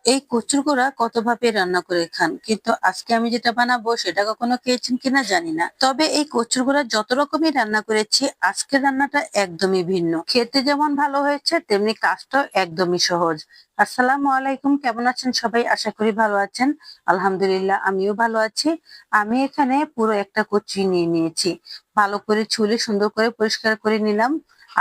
এই কচুর গোড়া কত ভাবে রান্না করে খান, কিন্তু আজকে আমি যেটা বানাবো সেটা কখনো খেয়েছেন কিনা জানি না। তবে এই কচুর গোড়া যত রকমই রান্না করেছি, আজকের রান্নাটা একদমই ভিন্ন। খেতে যেমন ভালো হয়েছে তেমনি কাজটাও একদমই সহজ। আসসালামু আলাইকুম, কেমন আছেন সবাই? আশা করি ভালো আছেন। আলহামদুলিল্লাহ, আমিও ভালো আছি। আমি এখানে পুরো একটা কচু নিয়ে নিয়েছি। ভালো করে ছুলে সুন্দর করে পরিষ্কার করে নিলাম।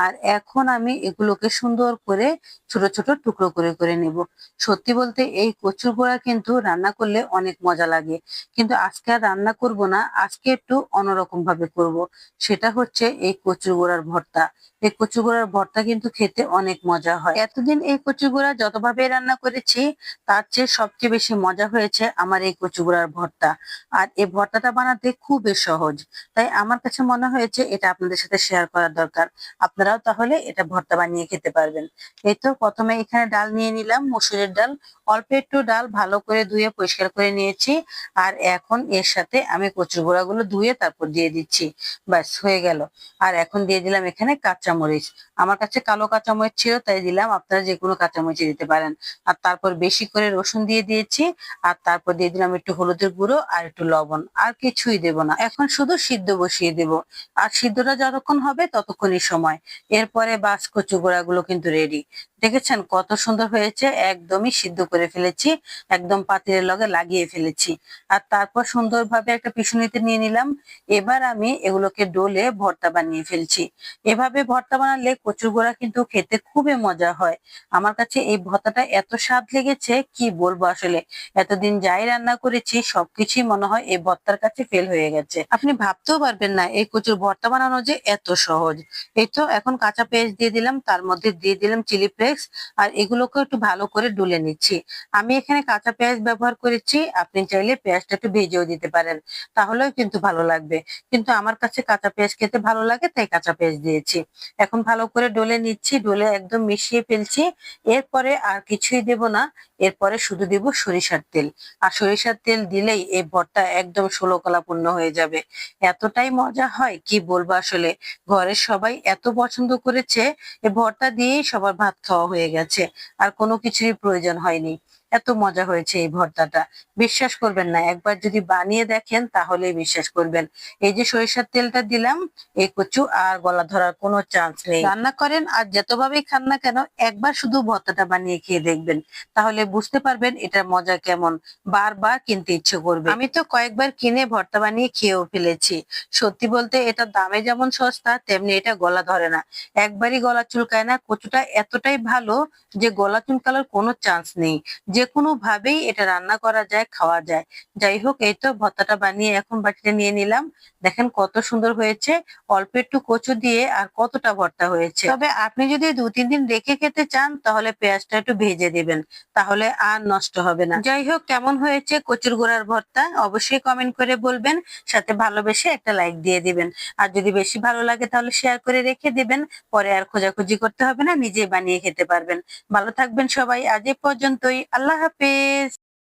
আর এখন আমি এগুলোকে সুন্দর করে ছোট ছোট টুকরো করে করে নেব। সত্যি বলতে এই কচুর গোড়া কিন্তু রান্না করলে অনেক মজা লাগে, কিন্তু আজকে আর রান্না করব না, আজকে একটু অন্যরকম ভাবে করব। সেটা হচ্ছে এই কচুর গোড়ার ভর্তা। এই কচুর গোড়ার ভর্তা কিন্তু খেতে অনেক মজা হয়। এতদিন এই কচুর গোড়া যতভাবে রান্না করেছি তার চেয়ে সবচেয়ে বেশি মজা হয়েছে আমার এই কচু গোড়ার ভর্তা। আর এই ভর্তাটা বানাতে খুবই সহজ, তাই আমার কাছে মনে হয়েছে এটা আপনাদের সাথে শেয়ার করা দরকার। আপনারাও তাহলে এটা ভর্তা বানিয়ে খেতে পারবেন। এই তো প্রথমে এখানে ডাল নিয়ে নিলাম, মসুরের ডাল। অল্প একটু ডাল ভালো করে ধুয়ে পরিষ্কার করে নিয়েছি। আর এখন এর সাথে আমি কচুর গোড়াগুলো ধুয়ে তারপর দিয়ে দিচ্ছি। ব্যাস হয়ে গেল। আর এখন দিয়ে দিলাম এখানে কাঁচামরিচ। আমার কাছে কালো কাঁচামরিচ ছিল তাই দিলাম, আপনারা যে কোনো কাঁচামরিচ দিতে পারেন। আর তারপর বেশি করে রসুন দিয়ে দিয়েছি। আর তারপর দিয়ে দিলাম একটু হলুদের গুঁড়ো আর একটু লবণ, আর কিছুই দেব না। এখন শুধু সিদ্ধ বসিয়ে দেব। আর সিদ্ধটা যতক্ষণ হবে ততক্ষণই সময়। এরপরে বাস কচু গোড়াগুলো কিন্তু রেডি। দেখেছেন কত সুন্দর হয়েছে, একদমই সিদ্ধ করে ফেলেছি। একদম পাতিলের লগে লাগিয়ে ফেলেছি। আর তারপর সুন্দরভাবে একটা পিছুনিতে নিয়ে নিলাম। এবার আমি এগুলোকে ডলে ভর্তা বানিয়ে ফেলছি। এভাবে ভর্তা বানালে কচুর গোড়া কিন্তু খেতে খুবই মজা হয়। আমার কাছে এই ভর্তাটা এত স্বাদ লেগেছে কি বলবো আসলে। এতদিন যাই রান্না করেছি সবকিছুই মনে হয় এই ভর্তার কাছে ফেল হয়ে গেছে। আপনি ভাবতেও পারবেন না এই কচুর ভর্তা বানানো যে এত সহজ। এই তো এখন কাঁচা পেঁয়াজ দিয়ে দিলাম, তার মধ্যে দিয়ে দিলাম চিলি ফ্লেক্স। আর এগুলোকে একটু ভালো করে ডলে নিচ্ছি। আমি এখানে কাঁচা পেঁয়াজ ব্যবহার করেছি, আপনি চাইলে পেঁয়াজটা একটু ভেজেও দিতে পারেন, তাহলেও কিন্তু ভালো লাগবে। কিন্তু আমার কাছে কাঁচা পেঁয়াজ খেতে ভালো লাগে তাই কাঁচা পেঁয়াজ দিয়েছি। এখন ভালো করে ডলে নিচ্ছি, ডলে একদম মিশিয়ে ফেলছি। এরপরে আর কিছুই দেব না। এরপরে শুধু দেব সরিষার তেল। আর সরিষার তেল দিলেই এই ভর্তা একদম ষোলকলাপূর্ণ হয়ে যাবে। এতটাই মজা হয় কি বলবো আসলে। ঘরের সবাই এত পছন্দ করেছে, এই ভর্তা দিয়েই সবার ভাত খাওয়া হয়ে গেছে। আর কোনো কিছুরই প্রয়োজন হয়নি। এত মজা হয়েছে এই ভর্তাটা। বিশ্বাস করবেন না, একবার যদি বানিয়ে দেখেন তাহলেই বিশ্বাস করবেন। এই যে সরিষার তেলটা দিলাম, এই কচু আর গলা ধরার কোনো চান্স নেই। রান্না করেন আর যতভাবেই খান না কেন, একবার শুধু ভর্তাটা বানিয়ে খেয়ে দেখবেন, তাহলে বুঝতে পারবেন এটার মজা কেমন। বারবার কিনতে ইচ্ছে করবে। আমি তো কয়েকবার কিনে ভর্তা বানিয়ে খেয়েও ফেলেছি। সত্যি বলতে এটা দামে যেমন সস্তা তেমনি এটা গলা ধরে না। একবারই গলা চুলকায় না। কচুটা এতটাই ভালো যে গলা চুলকানোর কোনো চান্স নেই। যে কোনো ভাবেই এটা রান্না করা যায়, খাওয়া যায়। যাই হোক, এই তো ভর্তাটা বানিয়ে এখন বাটিতে নিয়ে নিলাম। দেখেন কত সুন্দর হয়েছে। অল্প একটু কচু দিয়ে আর কতটা ভর্তা হয়েছে। তবে আপনি যদি 2-3 দিন রেখে খেতে চান তাহলে পেঁয়াজটা একটু ভেজে দিবেন, তাহলে আর নষ্ট হবে না। যাই হোক, কেমন হয়েছে কচুর গোড়ার ভর্তা অবশ্যই কমেন্ট করে বলবেন। সাথে ভালোবেসে একটা লাইক দিয়ে দিবেন। আর যদি বেশি ভালো লাগে তাহলে শেয়ার করে রেখে দিবেন। পরে আর খোঁজাখুঁজি করতে হবে না, নিজেই বানিয়ে খেতে পারবেন। ভালো থাকবেন সবাই, আজ এ পর্যন্তই। আল্লাহ হাফেজ।